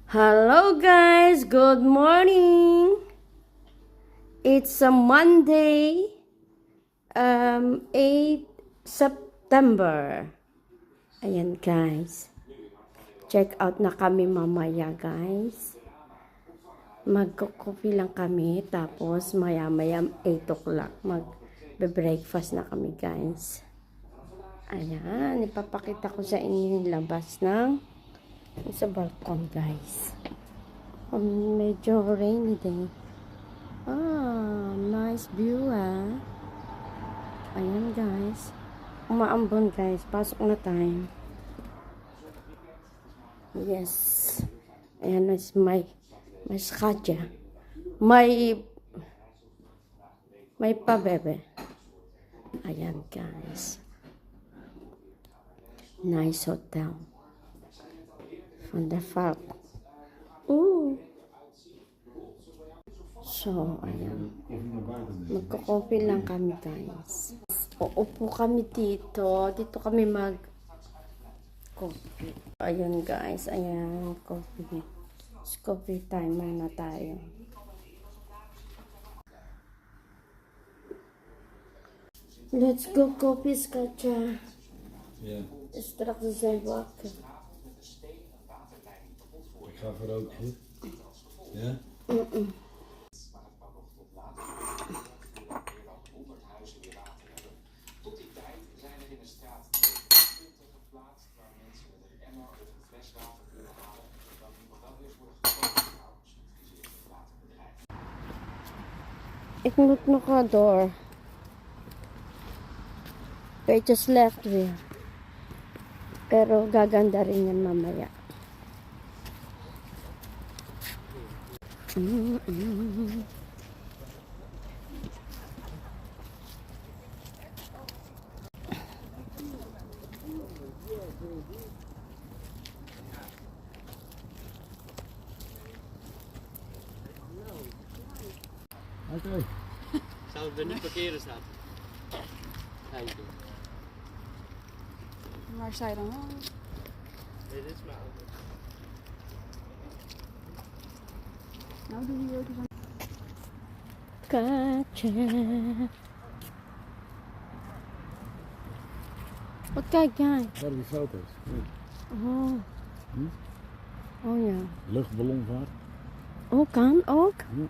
Hello guys, good morning. It's a Monday, 8 September. Ayan guys. Check out na kami mamaya guys. Magko-coffee lang kami tapos maya-maya 8 o'clock mag-breakfast na kami guys. Ayan, ipapakita ko sa inyo yung labas ng sa balkon guys. Medyo rainy day. Nice view Ayan guys. Umaambon guys. Pasok na tayo. Yes. Ayan is may skadya. May pabebe. Ayan guys. Nice hotel. From the park. Ooh. So, ayan. Magko-coffee lang kami, guys. Uupo kami dito. Dito kami mag-coffee. Ayan, guys. Ayan, coffee. It's coffee time na tayo. Let's go coffee, Skacha. Ja. Straks zijn we wakker. Ik ga voor ook goed. Ja? Tot die tijd zijn er in de straat punten geplaatst waar mensen met een emmer of een fles water kunnen halen. Dan moet wel eerst worden gekozen trouwens, adviseert het waterbedrijf. Ik moet nog wat door. Beetje slecht weer. Pero gaganda rin yan mamaya. Oké. Zouden we nu parkeren staan? Dank je. Waar sta je dan wel? Dit is mijn auto. Nou, doe je ook eens aan. Gotcha. Wat kijk jij? Waar die foto's? Oh. Oh ja. Luchtballonvaart. Oh, kan ook? Ja.